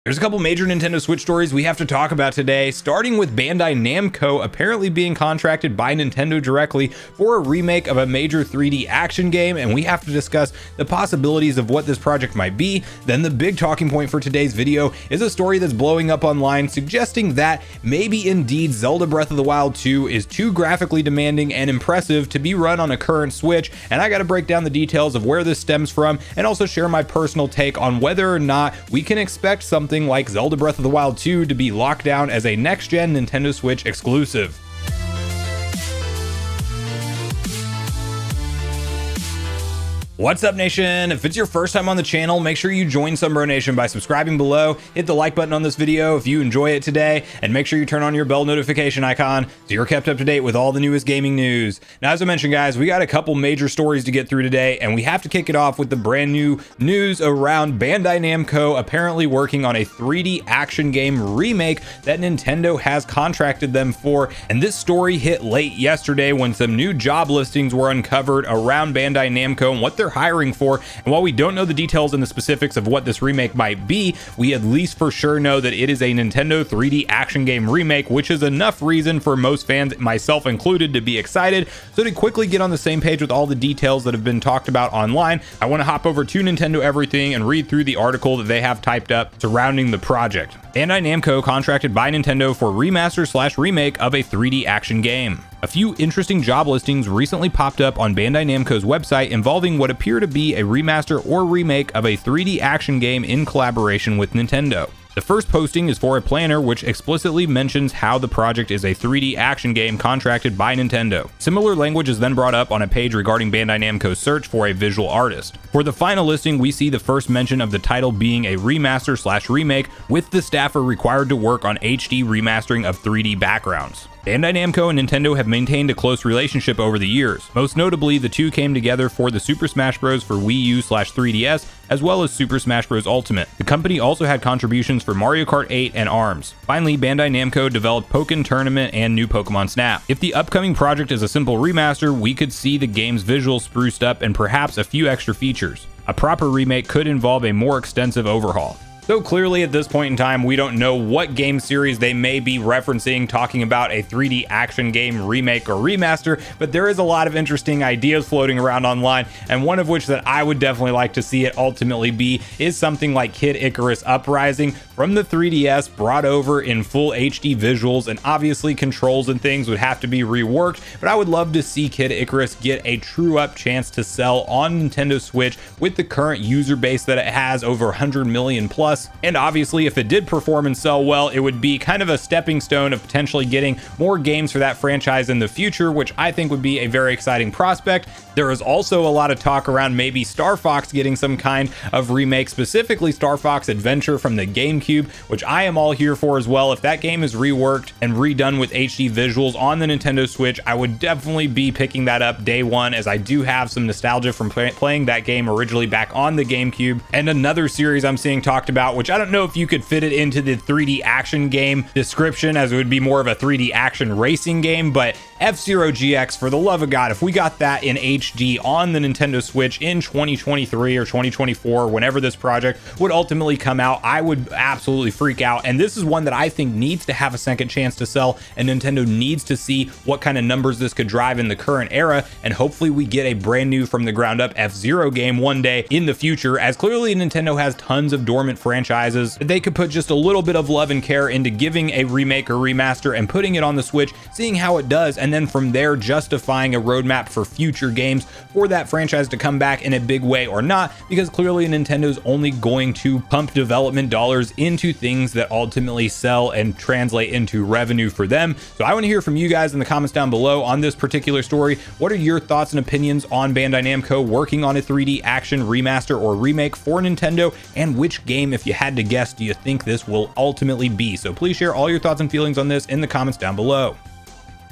There's a couple major Nintendo Switch stories we have to talk about today, starting with Bandai Namco apparently being contracted by Nintendo directly for a remake of a major 3D action game, and we have to discuss the possibilities of what this project might be. Then the big talking point for today's video is a story that's blowing up online, suggesting that maybe indeed Zelda Breath of the Wild 2 is too graphically demanding and impressive to be run on a current Switch, and I gotta break down the details of where this stems from and also share my personal take on whether or not we can expect something like Zelda Breath of the Wild 2 to be locked down as a next-gen Nintendo Switch exclusive. What's up, Nation? If it's your first time on the channel, make sure you join Sunbro Nation by subscribing below, hit the like button on this video if you enjoy it today, and make sure you turn on your bell notification icon so you're kept up to date with all the newest gaming news. Now, as I mentioned, guys, we got a couple major stories to get through today, and we have to kick it off with the brand new news around Bandai Namco apparently working on a 3D action game remake that Nintendo has contracted them for. And this story hit late yesterday when some new job listings were uncovered around Bandai Namco and what they're hiring for. And while we don't know the details and the specifics of what this remake might be, we at least for sure know that it is a Nintendo 3D action game remake, which is enough reason for most fans, myself included, to be excited. So to quickly get on the same page with all the details that have been talked about online, I want to hop over to Nintendo Everything and read through the article that they have typed up surrounding the project. Bandai Namco contracted by Nintendo for remaster/remake of a 3D action game. A few interesting job listings recently popped up on Bandai Namco's website involving what appear to be a remaster or remake of a 3D action game in collaboration with Nintendo. The first posting is for a planner which explicitly mentions how the project is a 3D action game contracted by Nintendo. Similar language is then brought up on a page regarding Bandai Namco's search for a visual artist. For the final listing, we see the first mention of the title being a remaster/remake, with the staffer required to work on HD remastering of 3D backgrounds. Bandai Namco and Nintendo have maintained a close relationship over the years. Most notably, the two came together for the Super Smash Bros. For Wii U/3DS, as well as Super Smash Bros. Ultimate. The company also had contributions for Mario Kart 8 and ARMS. Finally, Bandai Namco developed Pokken Tournament and New Pokemon Snap. If the upcoming project is a simple remaster, we could see the game's visuals spruced up and perhaps a few extra features. A proper remake could involve a more extensive overhaul. So clearly at this point in time, we don't know what game series they may be referencing, talking about a 3D action game remake or remaster, but there is a lot of interesting ideas floating around online, and one of which that I would definitely like to see it ultimately be is something like Kid Icarus Uprising from the 3DS, brought over in full HD visuals, and obviously controls and things would have to be reworked, but I would love to see Kid Icarus get a true up chance to sell on Nintendo Switch with the current user base that it has, over 100 million plus. And obviously, if it did perform and sell well, it would be kind of a stepping stone of potentially getting more games for that franchise in the future, which I think would be a very exciting prospect. There is also a lot of talk around maybe Star Fox getting some kind of remake, specifically Star Fox Adventure from the GameCube, which I am all here for as well. If that game is reworked and redone with HD visuals on the Nintendo Switch, I would definitely be picking that up day one, as I do have some nostalgia from playing that game originally back on the GameCube. And another series I'm seeing talked about, which I don't know if you could fit it into the 3D action game description, as it would be more of a 3D action racing game, but F-Zero GX, for the love of God, if we got that in HD on the Nintendo Switch in 2023 or 2024, whenever this project would ultimately come out, I would absolutely freak out. And this is one that I think needs to have a second chance to sell, and Nintendo needs to see what kind of numbers this could drive in the current era, and hopefully we get a brand new from the ground up F-Zero game one day in the future, as clearly Nintendo has tons of dormant franchises that they could put just a little bit of love and care into giving a remake or remaster and putting it on the Switch, seeing how it does, and then from there justifying a roadmap for future games for that franchise to come back in a big way or not, because clearly Nintendo's only going to pump development dollars into things that ultimately sell and translate into revenue for them. So I want to hear from you guys in the comments down below on this particular story. What are your thoughts and opinions on Bandai Namco working on a 3D action remaster or remake for Nintendo, and which game, if you had to guess, do you think this will ultimately be? So please share all your thoughts and feelings on this in the comments down below.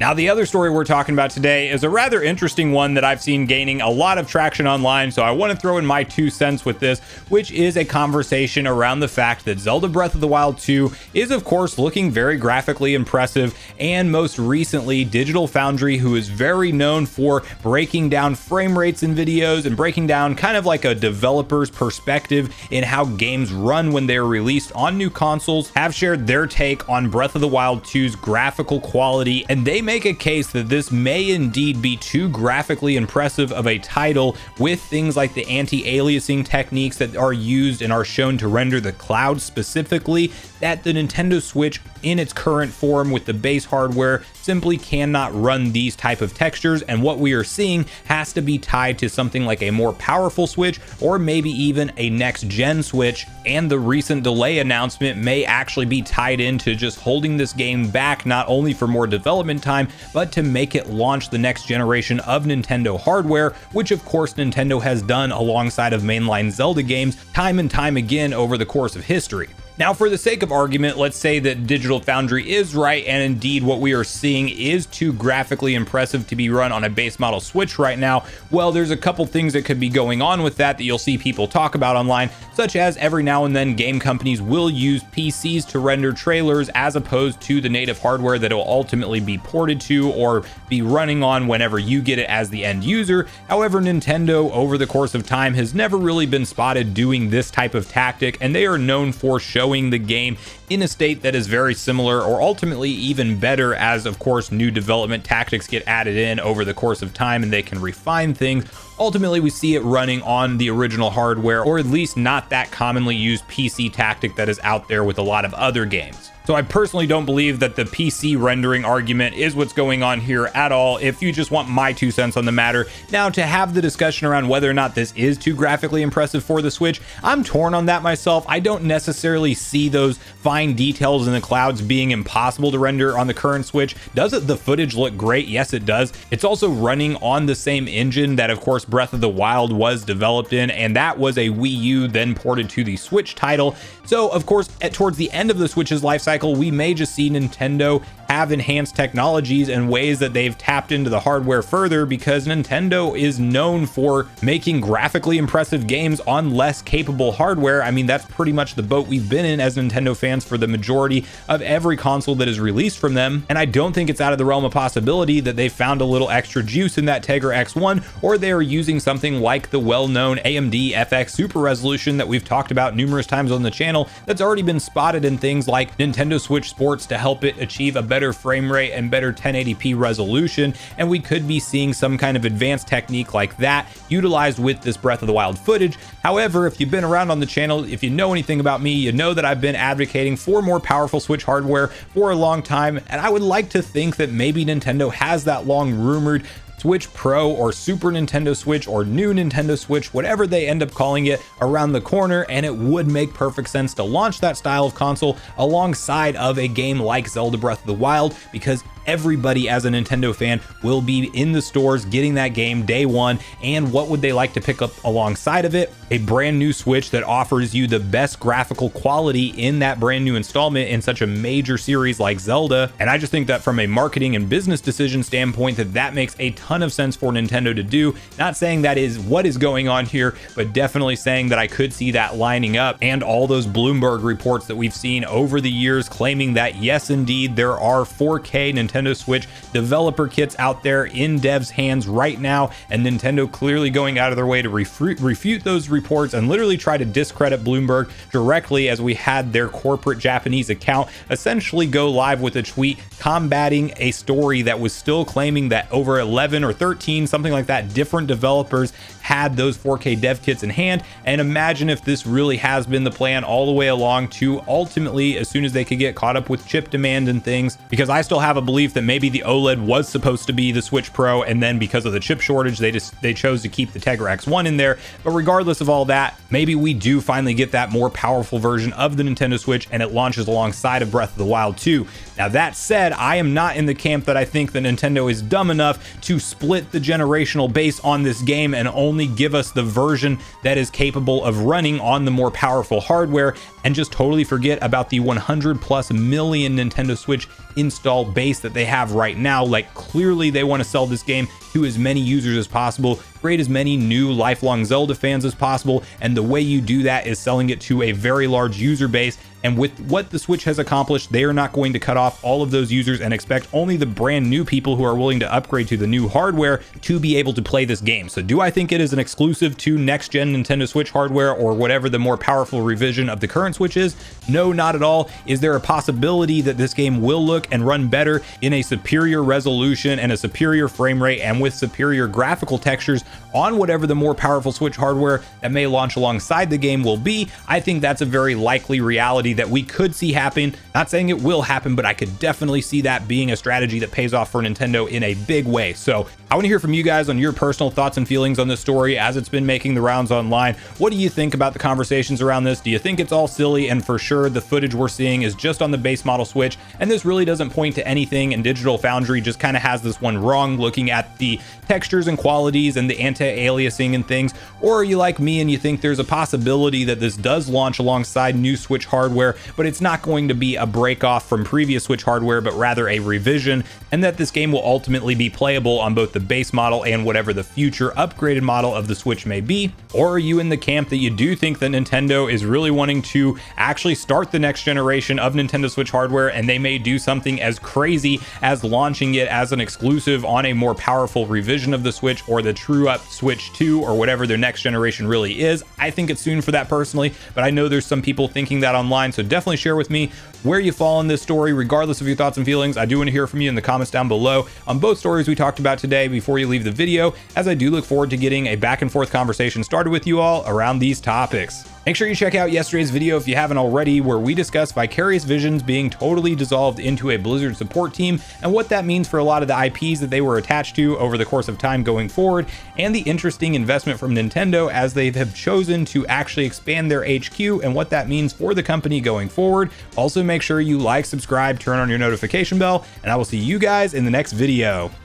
Now, the other story we're talking about today is a rather interesting one that I've seen gaining a lot of traction online, so I want to throw in my 2 cents with this, which is a conversation around the fact that Zelda Breath of the Wild 2 is, of course, looking very graphically impressive, and most recently, Digital Foundry, who is very known for breaking down frame rates in videos and breaking down kind of like a developer's perspective in how games run when they're released on new consoles, have shared their take on Breath of the Wild 2's graphical quality, and they make a case that this may indeed be too graphically impressive of a title, with things like the anti-aliasing techniques that are used and are shown to render the clouds specifically, that the Nintendo Switch in its current form with the base hardware simply cannot run these type of textures, and what we are seeing has to be tied to something like a more powerful Switch or maybe even a next gen Switch, and the recent delay announcement may actually be tied into just holding this game back, not only for more development time but to make it launch the next generation of Nintendo hardware, which of course Nintendo has done alongside of mainline Zelda games time and time again over the course of history. Now, for the sake of argument, let's say that Digital Foundry is right, and indeed what we are seeing is too graphically impressive to be run on a base model Switch right now. Well, there's a couple things that could be going on with that you'll see people talk about online, such as every now and then game companies will use PCs to render trailers as opposed to the native hardware that it will ultimately be ported to or be running on whenever you get it as the end user. However, Nintendo over the course of time has never really been spotted doing this type of tactic, and they are known for showing the game in a state that is very similar or ultimately even better as, of course, new development tactics get added in over the course of time and they can refine things. Ultimately, we see it running on the original hardware, or at least not that commonly used PC tactic that is out there with a lot of other games. So I personally don't believe that the PC rendering argument is what's going on here at all, if you just want my 2 cents on the matter. Now, to have the discussion around whether or not this is too graphically impressive for the Switch, I'm torn on that myself. I don't necessarily see those fine details in the clouds being impossible to render on the current Switch. Does the footage look great? Yes, it does. It's also running on the same engine that, of course, Breath of the Wild was developed in, and that was a Wii U then ported to the Switch title. So, of course, towards the end of the Switch's life cycle, we may just see Nintendo have enhanced technologies and ways that they've tapped into the hardware further, because Nintendo is known for making graphically impressive games on less capable hardware. I mean, that's pretty much the boat we've been in as Nintendo fans for the majority of every console that is released from them, and I don't think it's out of the realm of possibility that they found a little extra juice in that Tegra X1, or they are using something like the well-known AMD FX Super Resolution that we've talked about numerous times on the channel that's already been spotted in things like Nintendo Switch Sports to help it achieve a better frame rate and better 1080p resolution, and we could be seeing some kind of advanced technique like that utilized with this Breath of the Wild footage. However, if you've been around on the channel, if you know anything about me, you know that I've been advocating for more powerful Switch hardware for a long time, and I would like to think that maybe Nintendo has that long rumored Switch Pro or Super Nintendo Switch or new Nintendo Switch, whatever they end up calling it, around the corner, and it would make perfect sense to launch that style of console alongside of a game like Zelda Breath of the Wild, because everybody as a Nintendo fan will be in the stores getting that game day one, and what would they like to pick up alongside of it? A brand new Switch that offers you the best graphical quality in that brand new installment in such a major series like Zelda. And I just think that from a marketing and business decision standpoint, that makes a ton of sense for Nintendo to do. Not saying that is what is going on here, but definitely saying that I could see that lining up, and all those Bloomberg reports that we've seen over the years claiming that yes, indeed, there are 4K Nintendo Switch developer kits out there in devs' hands right now, and Nintendo clearly going out of their way to refute those reports and literally try to discredit Bloomberg directly, as we had their corporate Japanese account essentially go live with a tweet combating a story that was still claiming that over 11 or 13, something like that, different developers had those 4K dev kits in hand. And imagine if this really has been the plan all the way along, to ultimately, as soon as they could get caught up with chip demand and things, because I still have a belief that maybe the OLED was supposed to be the Switch Pro, and then because of the chip shortage, they chose to keep the Tegra X1 in there. But regardless of all that, maybe we do finally get that more powerful version of the Nintendo Switch, and it launches alongside of Breath of the Wild 2. Now, that said, I am not in the camp that I think that Nintendo is dumb enough to split the generational base on this game and only only give us the version that is capable of running on the more powerful hardware, and just totally forget about the 100+ million Nintendo Switch install base that they have right now. Like, clearly they want to sell this game to as many users as possible, create as many new lifelong Zelda fans as possible, and the way you do that is selling it to a very large user base. And with what the Switch has accomplished, they are not going to cut off all of those users and expect only the brand new people who are willing to upgrade to the new hardware to be able to play this game. So do I think it is an exclusive to next gen Nintendo Switch hardware or whatever the more powerful revision of the current Switch is? No, not at all. Is there a possibility that this game will look and run better in a superior resolution and a superior frame rate and with superior graphical textures on whatever the more powerful Switch hardware that may launch alongside the game will be? I think that's a very likely reality that we could see happen. Not saying it will happen, but I could definitely see that being a strategy that pays off for Nintendo in a big way. So I want to hear from you guys on your personal thoughts and feelings on this story as it's been making the rounds online. What do you think about the conversations around this? Do you think it's all silly? And for sure, the footage we're seeing is just on the base model Switch, and this really doesn't point to anything, and Digital Foundry just kind of has this one wrong looking at the textures and qualities and the anti-aliasing and things? Or are you like me and you think there's a possibility that this does launch alongside new Switch hardware, but it's not going to be a break off from previous Switch hardware, but rather a revision, and that this game will ultimately be playable on both the base model and whatever the future upgraded model of the Switch may be? Or are you in the camp that you do think that Nintendo is really wanting to actually start the next generation of Nintendo Switch hardware, and they may do something as crazy as launching it as an exclusive on a more powerful revision of the Switch, or the true up Switch 2, or whatever their next generation really is? I think it's soon for that personally, but I know there's some people thinking that online, so definitely share with me where you fall in this story, regardless of your thoughts and feelings. I do want to hear from you in the comments down below on both stories we talked about today before you leave the video, as I do look forward to getting a back and forth conversation started with you all around these topics. Make sure you check out yesterday's video if you haven't already, where we discuss Vicarious Visions being totally dissolved into a Blizzard support team and what that means for a lot of the IPs that they were attached to over the course of time going forward, and the interesting investment from Nintendo as they have chosen to actually expand their HQ and what that means for the company going forward. Also, make sure you like, subscribe, turn on your notification bell, and I will see you guys in the next video.